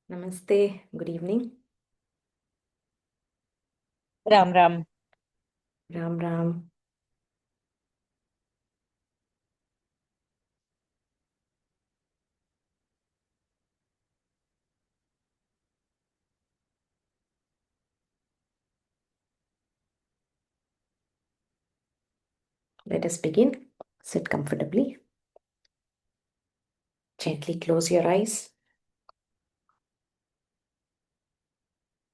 Namaste, good evening. Ram Ram. Ram Ram. Let us begin. Sit comfortably. Gently close your eyes.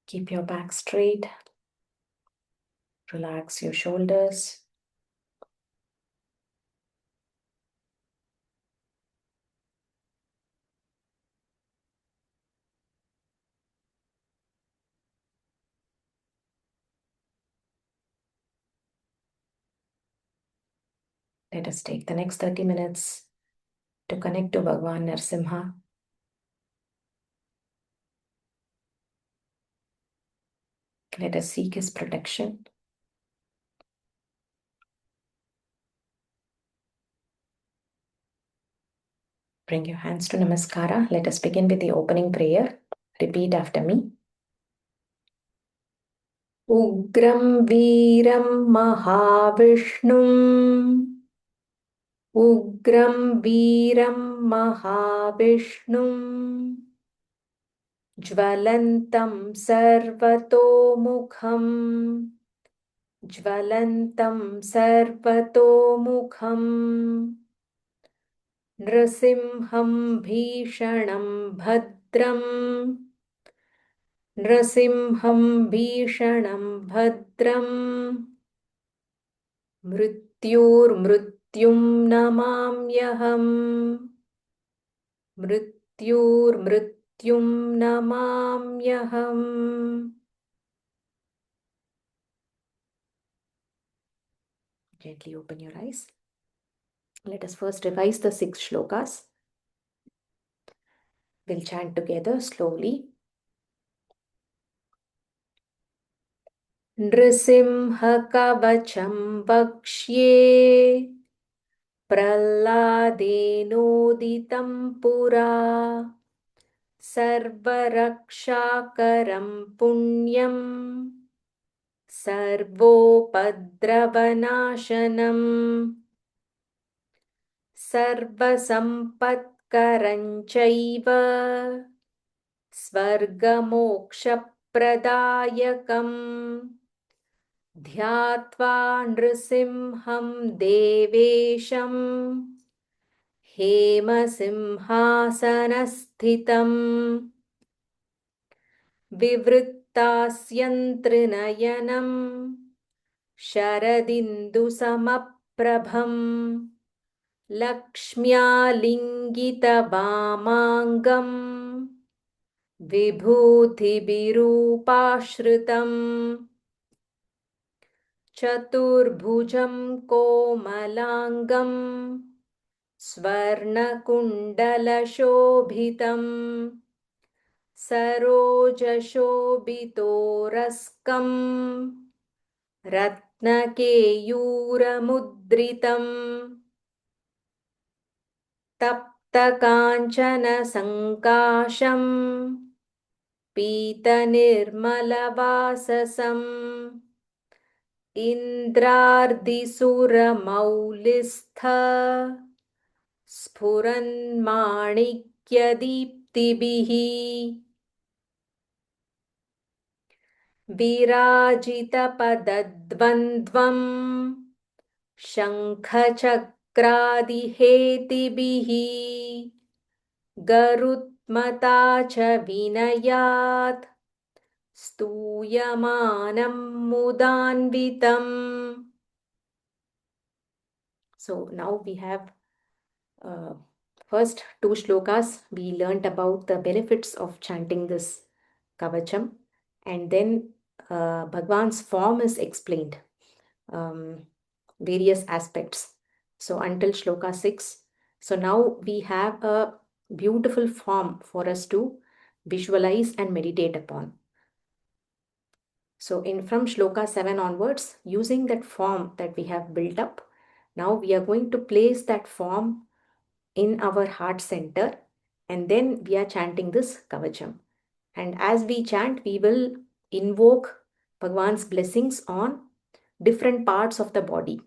Keep your back straight. Relax your shoulders. Let us take the next 30 minutes to connect to Bhagwan Narsimha. Let us seek his protection. Bring your hands to Namaskara. Let us begin with the opening prayer. Repeat after me. Ugram Veeram Mahavishnum. Ugram Veeram Mahavishnum. ज्वलन्तं सर्वतोमुखम् ज्वलन्तं सर्वतोमुखम् नृसिंहं भीषणं भद्रम् नृसिंहं भीषणं भद्रम् मृत्युर्मृत्युं नमाम्यहम् मृत्युर्मृत्युं नमाम्यहम्. Gently open your eyes. Let us first revise the 6 shlokas. We'll chant together slowly. नृसिंहकवचं वक्ष्ये प्रह्लादेनोदितं पुरा सर्वरक्षाकरं पुण्यं सर्वोपद्रवनाशनम् सर्वसम्पत्करं चैव स्वर्गमोक्षप्रदायकम् ध्यात्वा नृसिंहं देवेशं हेमसिंहासनस्थितम् विवृत्तास्यन्त्रिनयनं शरदिन्दुसमप्रभम् लक्ष्म्यालिङ्गितवामाङ्गम् विभूतिभिरूपाश्रितम् चतुर्भुजं कोमलाङ्गं स्वर्णकुण्डलशोभितं सरोजशोभितोरस्कं रत्नकेयूरमुद्रितं तप्तकाञ्चनसङ्काशं पीतनिर्मलवाससम् इन्द्रार्दिसुरमौलिस्थ स्फुरन्माणिक्यदीप्तिभिः विराजितपदद्वन्द्वं शङ्खचक्रादिहेतिभिः गरुत्मता च विनयात् स्तूयमानं मुदान्वितम्. So now we have first 2 shlokas. We learnt about the benefits of chanting this kavacham, and then Bhagwan's form is explained, various aspects. So until shloka 6. So now we have a beautiful form for us to visualize and meditate upon. So from shloka 7 onwards, using that form that we have built up, now we are going to place that form in our heart center, and then we are chanting this kavacham. And as we chant, we will invoke Bhagwan's blessings on different parts of the body.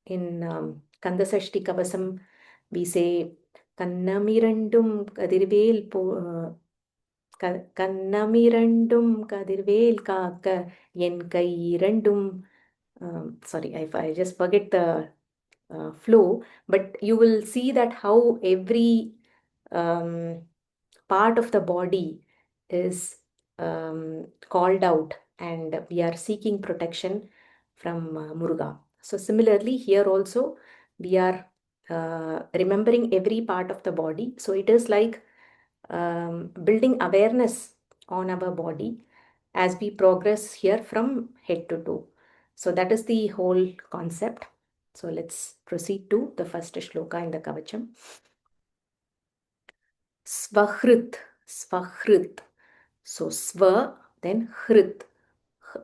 In Kandasashti Kavasam, we say, Kannamirandum Kadirvel Kannamirandum Kadirvel Kaka Yen Kairandum. Sorry, I just forget the flow, but you will see that how every um, part of the body is called out, and we are seeking protection from Muruga. So similarly, here also we are remembering every part of the body. So it is like building awareness on our body as we progress here from head to toe. So that is the whole concept. So let's proceed to the first shloka in the Kavacham. Svahrit, Svahrit. So Sva, then Hrit.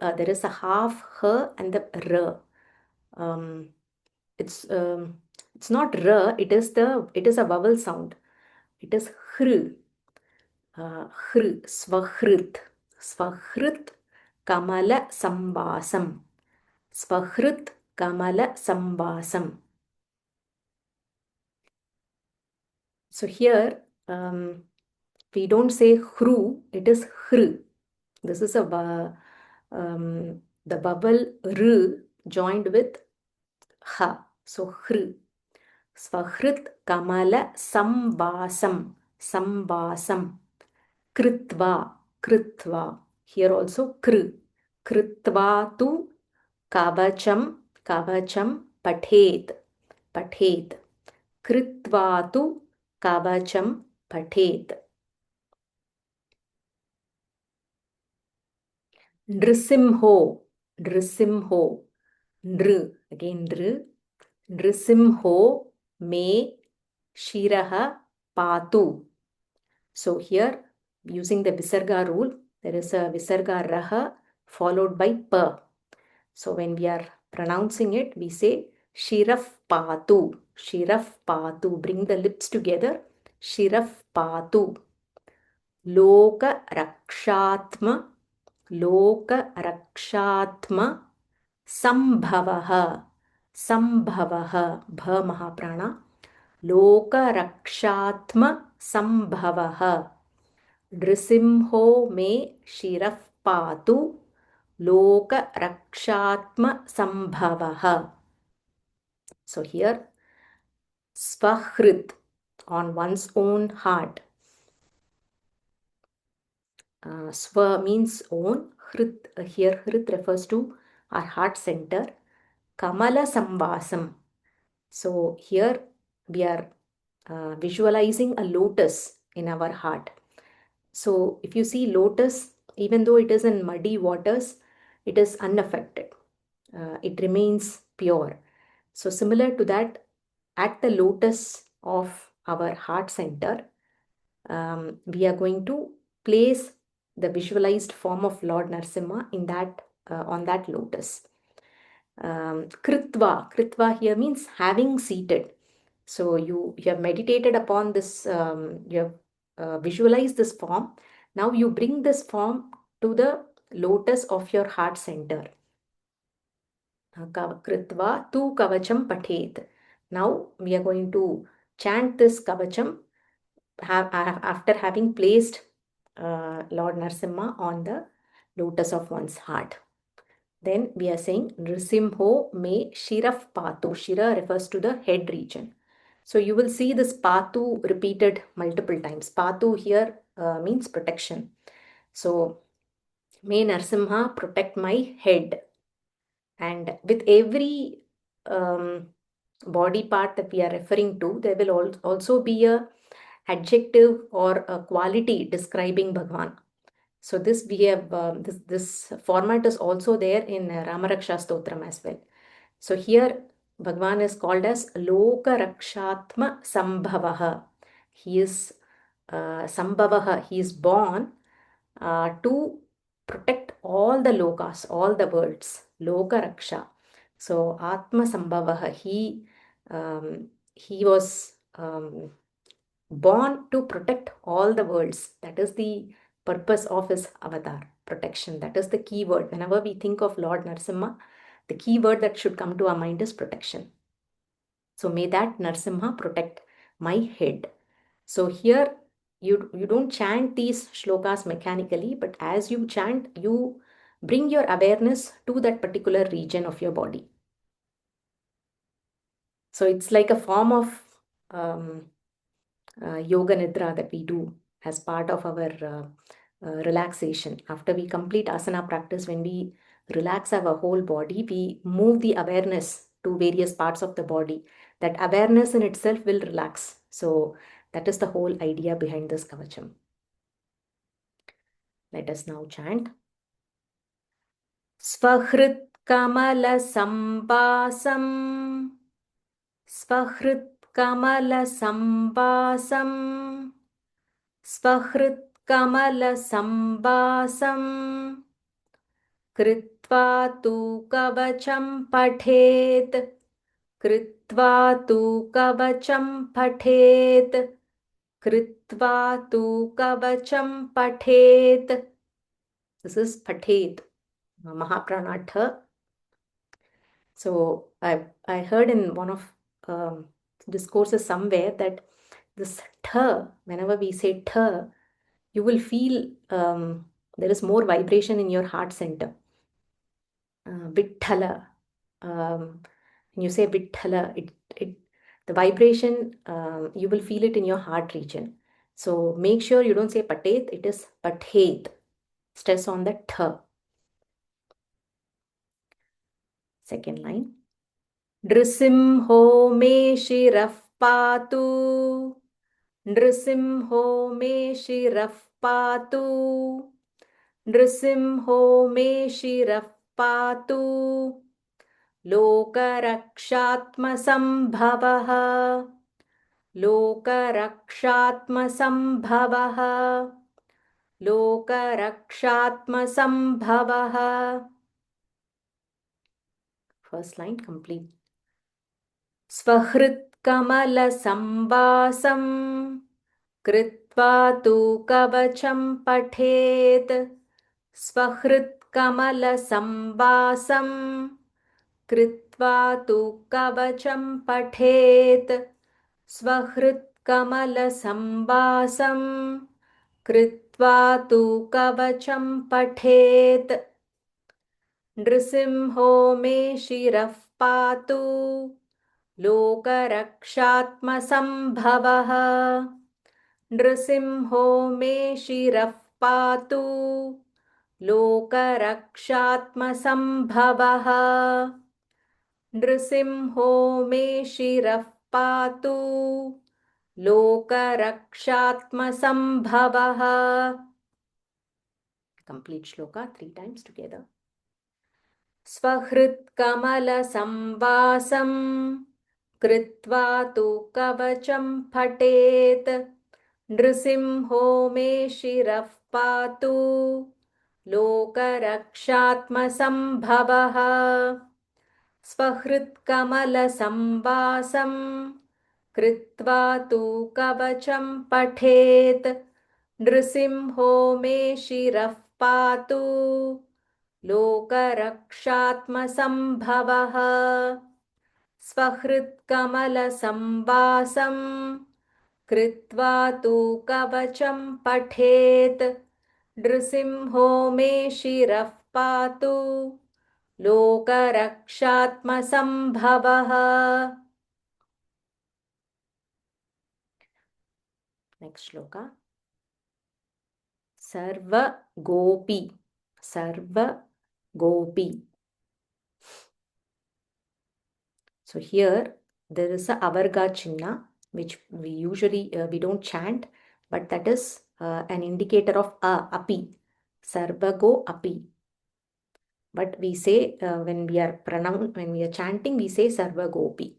There is a half H and the R. Um, it's um, it's not R, it is a vowel sound. It is Hr. Hr, Svahrit. Svahrit Kamala Sambasam. Svahrit Kamala Sambasam. So here we don't say Hru, it is Hr. This is the vowel R joined with Ha. So Hr. Svahrit Kamala Sambasam. Sambasam. Kritva. Kritva. Here also Kr. Kritva tu Kavacham. Kavacham Pathet. Pathet. Kritva tu Kavacham Pathet. Nrisimho. Nrisimho. Nr. Again Nr. Nrisimho me Shiraha Patu. So here, using the Visarga rule, there is a Visarga Raha followed by Pa. So when we are pronouncing it, we say Shiraf Patu. Shiraf Patu. Bring the lips together. Shiraf Patu. Loka Rakshatma. Loka Rakshatma. Sambhavaha. Sambhavaha. Bha Mahaprana. Lokarakshatma Sambhavaha. Nrisimho me Shiraf Patu. Lokarakshatma Sambhavaha. So here, Svahrit, on one's own heart. Swa means own. Hrit, here Hrit refers to our heart center. Kamala Sambasam. So here we are visualizing a lotus in our heart. So if you see lotus, even though it is in muddy waters, it is unaffected. It remains pure. So similar to that, at the lotus of our heart center, we are going to place the visualized form of Lord Narasimha in that on that lotus. Kritva here means having seated. So you have meditated upon this, you have visualized this form. Now you bring this form to the lotus of your heart center. Kritva tu kavacham pathet. Now we are going to chant this kavacham after having placed Lord Narasimha on the lotus of one's heart. Then we are saying Nrisimho me Shiraf Patu. Shira refers to the head region. So you will see this Patu repeated multiple times. Patu here means protection. So may Narasimha protect my head. And with every body part that we are referring to, there will also be a adjective or a quality describing Bhagwan. So this we have this format is also there in Ramaraksha Stotram as well. So here Bhagwan is called as Loka Rakshatma Sambhavaha. He is Sambhavaha. He is born to protect all the lokas, all the worlds. Loka Raksha. So Atma Sambhavaha. He was born to protect all the worlds. That is the purpose of his avatar, protection. That is the key word. Whenever we think of Lord Narasimha, the key word that should come to our mind is protection. So may that Narasimha protect my head. So here you don't chant these shlokas mechanically, but as you chant, you bring your awareness to that particular region of your body. So it's like a form of um, yoga nidra that we do as part of our relaxation. After we complete asana practice, when we relax our whole body, we move the awareness to various parts of the body. That awareness in itself will relax. So that is the whole idea behind this kavacham. Let us now chant. Svahrit kamala sambasam. Svahrit kamala sambasam. Svahrit kamala sambasam. कृत्वा तु कवचं पठेत् कृत्वा तु कवचं पठेत् कृत्वा तु कवचं पठेत्. This is pathet, Mahaprana Tha. So I heard in one of discourses somewhere that this Tha, whenever we say Tha, you will feel there is more vibration in your heart center. Vitthala. When you say Vitthala, the vibration, you will feel it in your heart region. So make sure you don't say Patet, it is Pathet. Stress on the Tha. Second line. Nrisimho me shiraf patu. Nrisimho me shiraf patu. Nrisimho me shiraf patu. लोकरक्षात्मसम्भवः लोकरक्षात्मसम्भवः लोकरक्षात्मसम्भवः. First line complete. स्वहृत्कमलसम्वासं कृत्वा तु कवचं पठेत् स्वहृत्कमलसम्वासं कृत्वा तु कवचं पठेत् स्वहृत्कमलसम्वासं कृत्वा तु कवचं पठेत्. नृसिंहो मे शिरः पातु लोकरक्षात्मसम्भवः. नृसिंहो मे शिरः पातु लोकरक्षात्मसम्भवः. नृसिंहो मे शिरः पातु लोकरक्षात्मसम्भवः. Complete shloka 3 times together. स्वहृत्कमलसम्वासं कृत्वा तु कवचं पठेत् नृसिंहो मे शिरः पातु लोकरक्षात्मसम्भवः. स्वहृत्कमलसम्वासं कृत्वा तु कवचं पठेत् नृसिंहो मे शिरः पातु लोकरक्षात्मसम्भवः. स्वहृत्कमलसम्वासं कृत्वा तु कवचं पठेत् नृसिंहो मे शिरः पातु लोकरक्षात्मसम्भवः. Next shloka. Sarva Gopi. Sarva Gopi. So here there is a avarga chinna which we usually we don't chant, but that is an indicator of api. Sarvago api. But we say when we are chanting, we say Sarvagopi.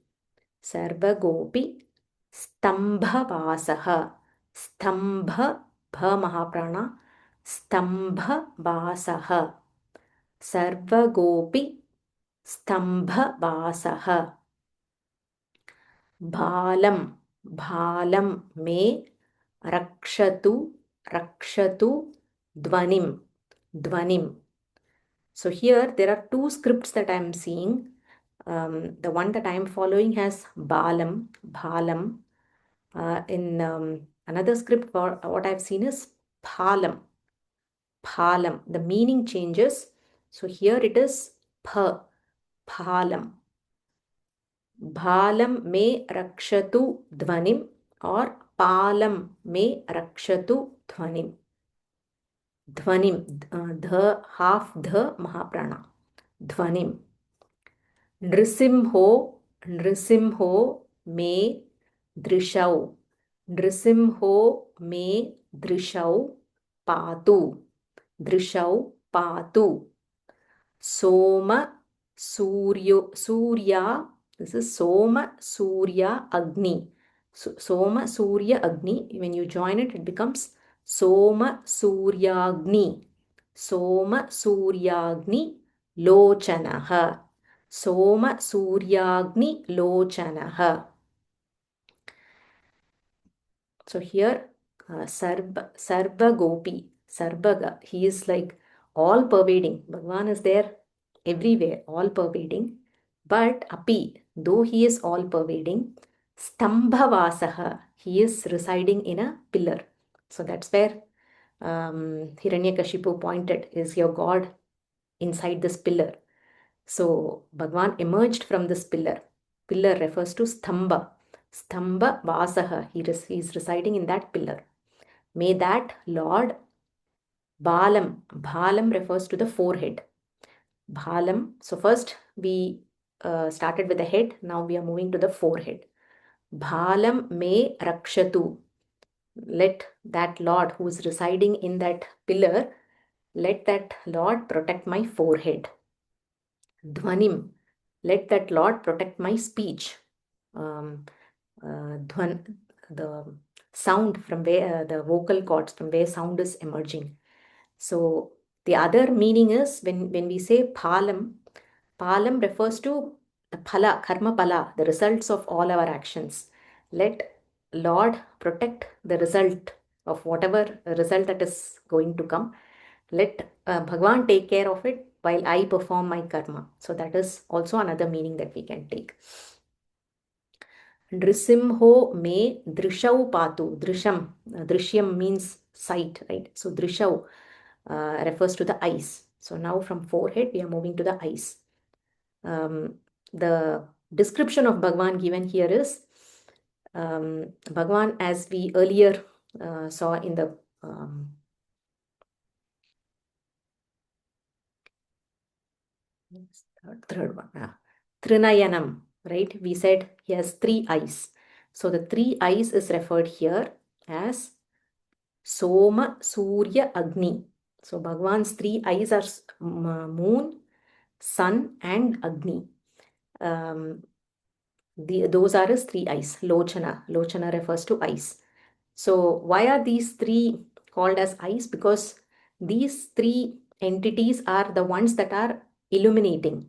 Sarvagopi Stambhavasaha. Stambha bha mahaprana. Stambhavasaha. Sarvagopi Stambhavasaha. Bhalam. Bhalam me rakshatu dvanim. Dvanim. So here there are two scripts that I am seeing. The one that I am following has Balam, Bhalam. In another script, what I've seen is Phalam, Phalam. The meaning changes. So here it is Pha, Phalam. Bhalam me rakshatu dhvanim or Palam me rakshatu dhvanim. Dhvanim, dha, half dha, mahaprana. Dhvanim. Nrisimho, Nrisimho me drishau. Nrisimho me drishau patu. Drishau patu. Soma Surya. This is Soma Surya Agni. So, Soma Surya Agni. When you join it, it becomes Soma Suryagni. Soma Suryagni Lochanaha. Soma Suryagni Lochanaha. So here, Sarva Gopi, Sarvaga, he is like all pervading. Bhagwan is there everywhere, all pervading. But Api, though he is all pervading, Stambhavasaha, he is residing in a pillar. So that's where Hiranyakashipu pointed, is your God inside this pillar? So Bhagwan emerged from this pillar. Pillar refers to Stambha. Stambha Vasaha, he is residing in that pillar. May that Lord Balam, Bhalam refers to the forehead. Bhalam, so first we started with the head, now we are moving to the forehead. Bhalam me rakshatu. Let that Lord who is residing in that pillar, let that Lord protect my forehead. Dhvanim, let that Lord protect my speech. The sound from where the vocal cords, from where sound is emerging. So the other meaning is when we say Palam, Palam refers to the phala, karma phala, the results of all our actions. Let Lord protect the result of whatever result that is going to come. Let Bhagwan take care of it while I perform my karma. So that is also another meaning that we can take. Nrisimho me drishau patu. Drisham. Drishyam means sight, right? So drishau refers to the eyes. So now from forehead, we are moving to the eyes. The description of Bhagwan given here is Bhagwan, as we earlier saw in the third one, Trinayanam, right? We said he has three eyes. So the three eyes is referred here as Soma, Surya, Agni. So Bhagwan's three eyes are moon, sun and Agni. Those are his three eyes. Lochana. Lochana refers to eyes. So why are these three called as eyes? Because these three entities are the ones that are illuminating,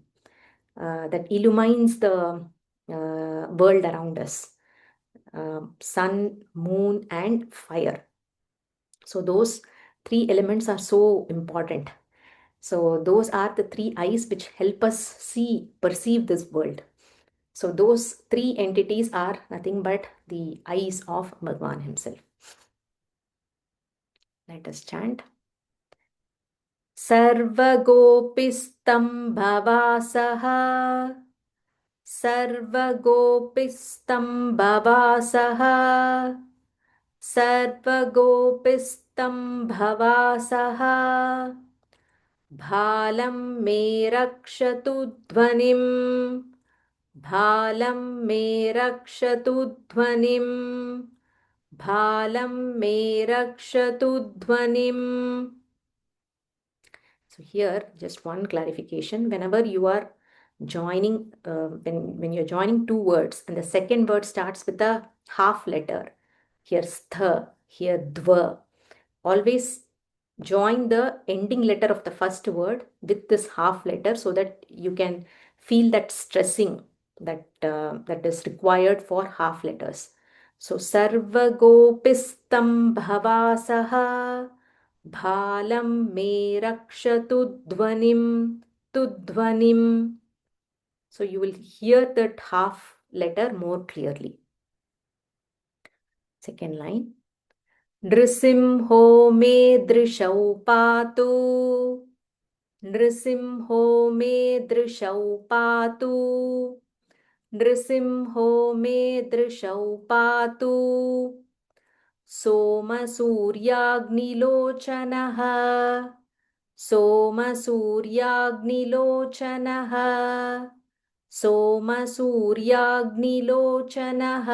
that illumines the world around us. Sun, moon and fire. So those three elements are so important. So those are the three eyes which help us perceive this world. So those three entities are nothing but the eyes of Bhagwan himself. Let us chant. Sarvagopistam bhavasaha. Sarvagopistam bhavasaha. Sarvagopistam bhavasaha. Bhalam me rakshatu dhvanim. Bhalam me rakshatu dhvanim. Bhalam me rakshatu dhvanim. So here, just one clarification. Whenever you are joining, when you're joining two words and the second word starts with a half letter, here stha, here dva, always join the ending letter of the first word with this half letter so that you can feel that stressing that is required for half letters. So सर्वगोपिस्तं भवासः भालं मे रक्षतु ध्वनिं तुध्वनिम्. So you will hear that half letter more clearly. Second line. नृसिंहो मे दृशौ पातु. नृसिंहो मे दृशौ पातु. नृसिंहो मे दृशौ पातु. सोमसूर्याग्निलोचनः. सोमसूर्याग्निलोचनः. सोमसूर्याग्निलोचनः.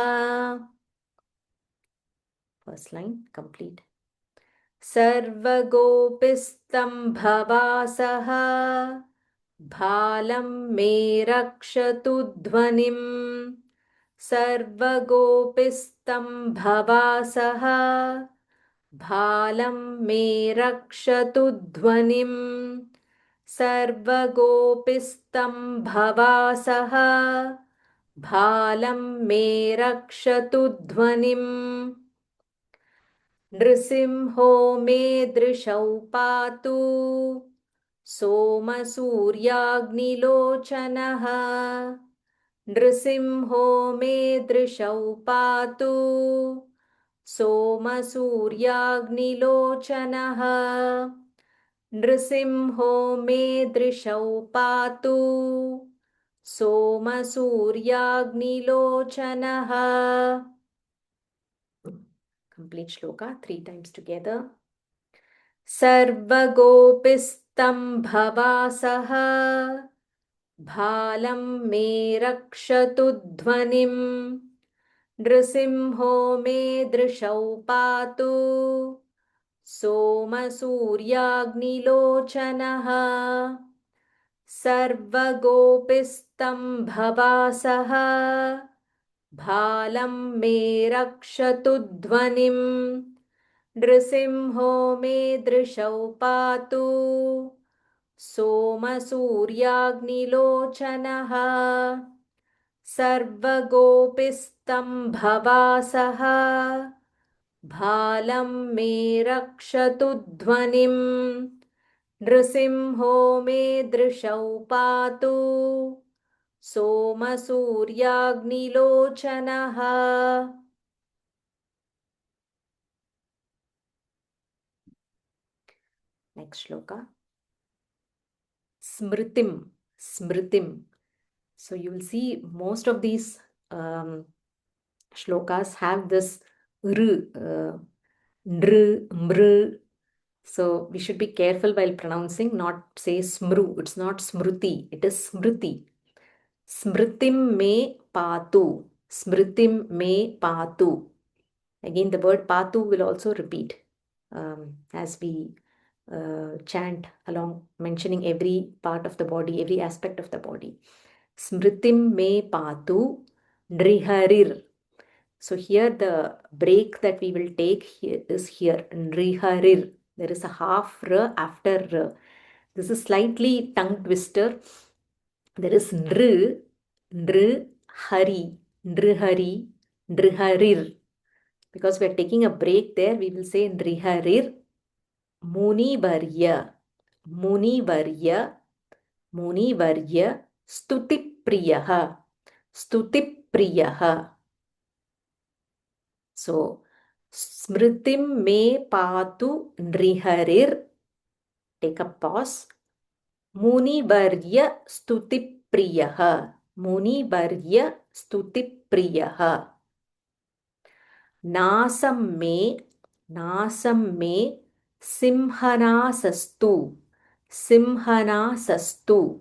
First line complete. सर्वगोपिस्तं भवासः भालं मे रक्षतु ध्वनिम्. सर्वगोपिस्तं भवासः भालं मे रक्षतु ध्वनिम्. सर्वगोपिस्तं भवासः भालं मे रक्षतु ध्वनिम्. नृसिंहो मे दृशौ पातु. सोमसूर्याग्निलोचनः. नृसिंहो मे दृशौ पातु. सोमसूर्याग्निलोचनः. नृसिंहो मे दृशौ पातु. सोमसूर्याग्निलोचनः. Complete shloka 3 times together. सर्वगोपिस्तं भवासः भालं मे रक्षतु ध्वनिम्. नृसिंहो मे दृशौ पातु. सोमसूर्याग्निलोचनः. सर्वगोपिस्तं भवासः भालं मे रक्षतु ध्वनिम्. नृसिंहो मे दृशौ पातु. सोमसूर्याग्निलोचनः. सर्वगोपिस्तं भवासः भालं मे रक्षतु ध्वनिम्. नृसिंहो मे दृशौ पातु. सोमसूर्याग्निलोचनः. Next shloka. Smritim. Smritim. So you will see most of these shlokas have this r, nr, mr. So we should be careful while pronouncing, not say smru. It's not smruti, it is smriti. Smritim me patu. Smritim me patu. Again, the word patu will also repeat as we chant along, mentioning every part of the body, every aspect of the body. Smritim me patu nriharir. So here the break that we will take here is here, nriharir. There is a half r after r. This is slightly tongue twister. There is nr, nr, hari, nrihari, nriharir. Because we are taking a break there, we will say nriharir. Munivarya, Munivarya, Munivarya, Stutipriyaha, Stutipriyaha. So, Smritim me patu nriharir. Take a pause. Munivarya Stutipriyaha, Munivarya Stutipriyaha. Nasam me Simhanasastu, Simhanasastu,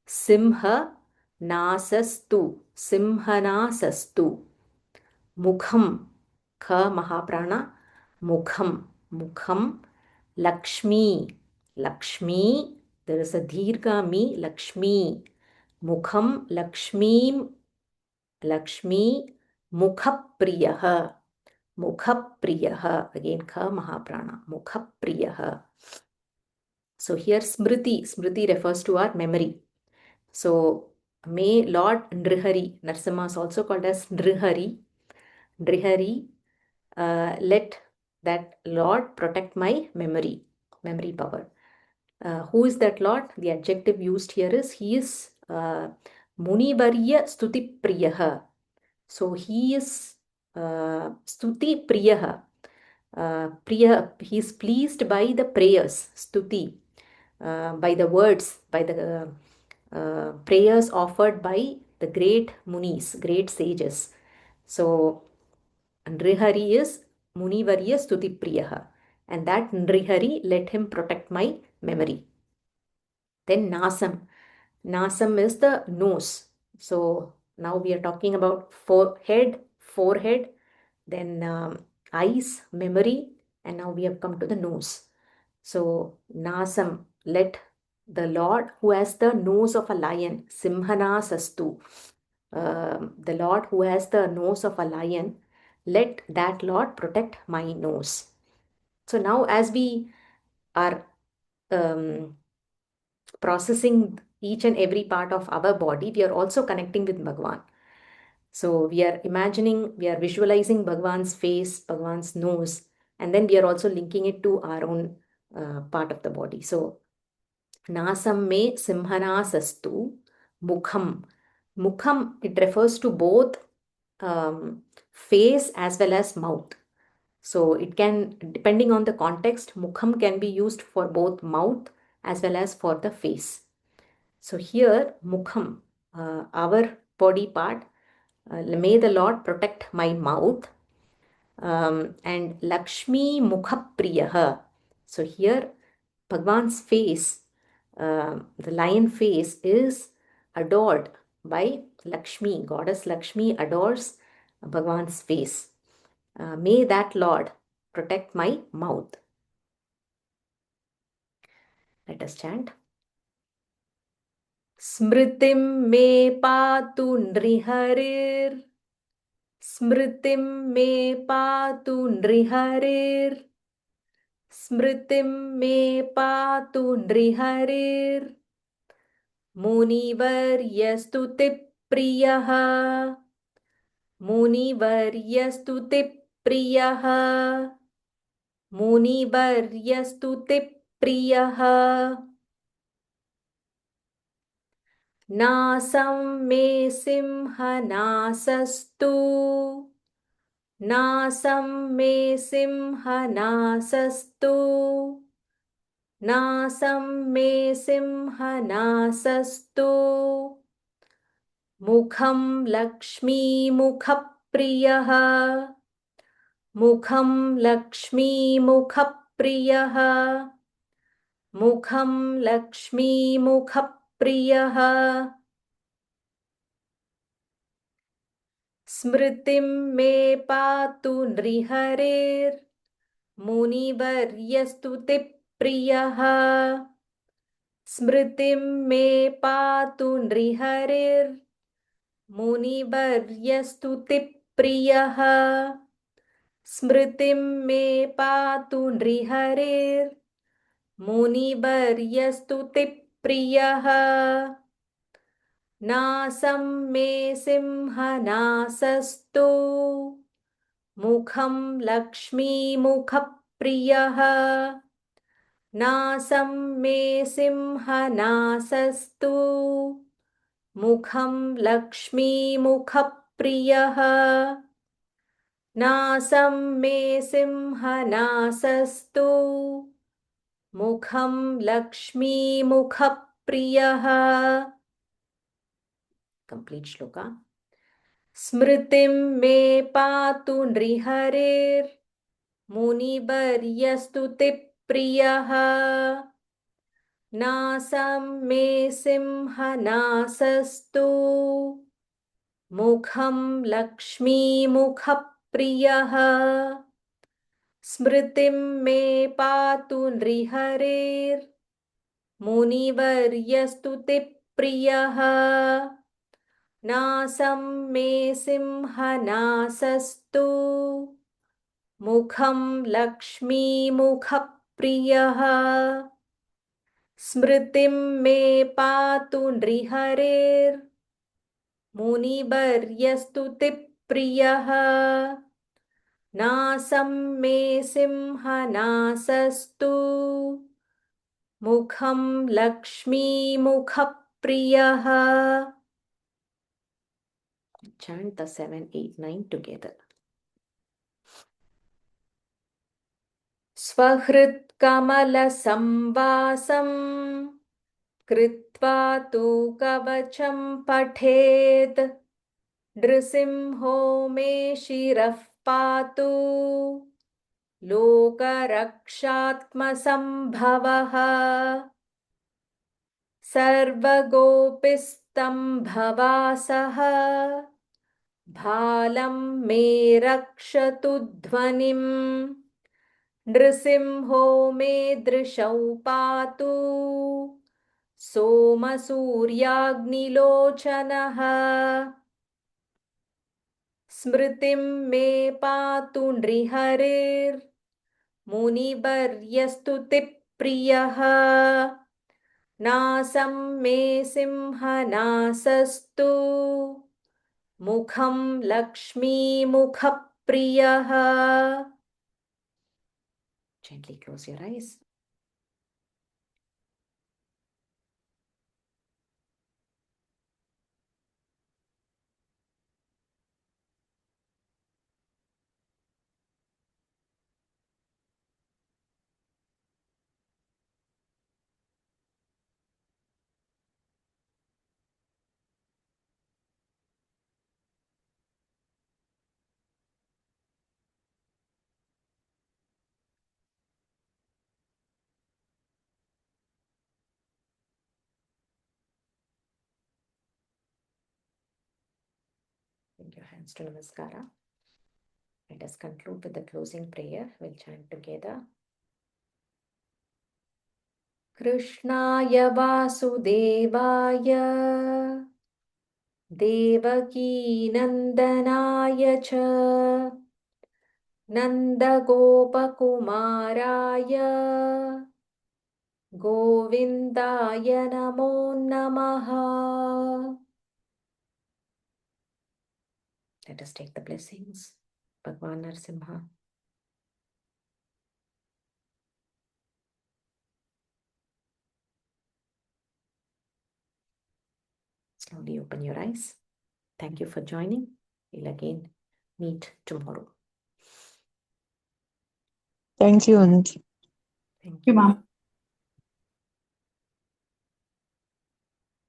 Simha nasastu, Simhanasastu. Mukham, kha mahaprana, mukham, mukham. Lakshmi, Lakshmi, there is a dirgha mi, Lakshmi. Mukham, Lakshmi, Lakshmi, Mukhapriyaha, Mukhapriyaha. Again, kha mahaprana, Mukhapriyaha. So here Smriti, Smriti refers to our memory. So may Lord Nrihari, Narsimha is also called as Nrihari. Nrihari, let that Lord protect my memory power. Who is that Lord? The adjective used here is he is Munivarya Stuti Priyaha. So he is Stuti Priyaha. He is pleased by the prayers, Stuti, by the words, by the prayers offered by the great Munis, great sages. So Nrihari is Munivarya Stuti Priyaha. And that Nrihari, let him protect my memory. Then Nasam. Nasam is the nose. So now we are talking about forehead, then eyes, memory, and now we have come to the nose. So Nasam, let the Lord who has the nose of a lion, Simhana Sastu, the Lord who has the nose of a lion, let that Lord protect my nose. So now as we are um, processing each and every part of our body, we are also connecting with Bhagwan. So we are imagining, we are visualizing Bhagwan's face, Bhagwan's nose, and then we are also linking it to our own part of the body. So Nasam me simhana sastu mukham. Mukham, it refers to both face as well as mouth. So it can, depending on the context, mukham can be used for both mouth as well as for the face. So here, mukham, our body part, may the Lord protect my mouth. And Lakshmi Mukha Priyaha. So here, Bhagwan's face, the lion face, is adored by Lakshmi. Goddess Lakshmi adores Bhagwan's face. May that Lord protect my mouth. Let us chant. Smritim me patu nriharir. Smritim me patu nriharir. Smritim me patu nriharir. Munivaryastuti Munivaryastuti Munivaryastuti Nasam me simhanasastu. Nasam me simhanasastu. Nasam me simhanasastu. Mukham Lakshmi Mukhapriyaha. Mukham Lakshmi Mukhapriyaha. Mukham Lakshmi Mukhapriyaha. Smritim me patu nriharir. Munivaryastuti priyaha. Smritim me patu nriharir. Munivaryastuti priyaha. Smritim me patu nriharir. Munivaryastuti priyaha. Nasam me simhanasastu. Mukham Lakshmi Mukhapriyaha. Nasam me simhanasastu. Mukham Lakshmi Mukhapriyaha. Nasam me simhanasastu. Mukham Lakshmi Mukhapriyaha. Complete shloka. Smritim me patu nriharir. Munivaryastuti priyaha. Nasam me simhanasastu. Mukham Lakshmi Mukhapriyaha. Smritim me patu nriharir. Munivaryastuti priyaha. Nasam me simhanasastu. Mukham Lakshmi Mukhapriyaha. Smritim me patu nriharir. Munivaryastuti priyaha. नासं मे सिंहनासस्तु मुखं लक्ष्मीमुखप्रियः. Chant the 7, 8, 9 together. स्वहृत्कमलसंवासं कृत्वा तु कवचं पठेत्. नृसिंहो मे शिरः पातु लोकरक्षात्मसंभवः. सर्वगोपिस्तम्भवासः भालं मे रक्षतु ध्वनिम्. नृसिंहो मे दृशौ पातु सोमसूर्याग्निलोचनः. स्मृतिं मे पातु नृहरिर्मुनिवर्यस्तुतिप्रियः. नासं मे सिंहनासस्तु मुखं लक्ष्मीमुखप्रियः. Gently close your eyes. Bring your hands to Namaskara. Let us conclude with the closing prayer. We'll chant together. Krishnaya Vasudevaya Devaki Nandanaya Cha Nandagopakumaraya Govindaya Namo Namaha. Let us take the blessings. Bhagwan Narasimha. Slowly open your eyes. Thank you for joining. We'll again meet tomorrow. Thank you, Anuj. Thank you, you. ma'am.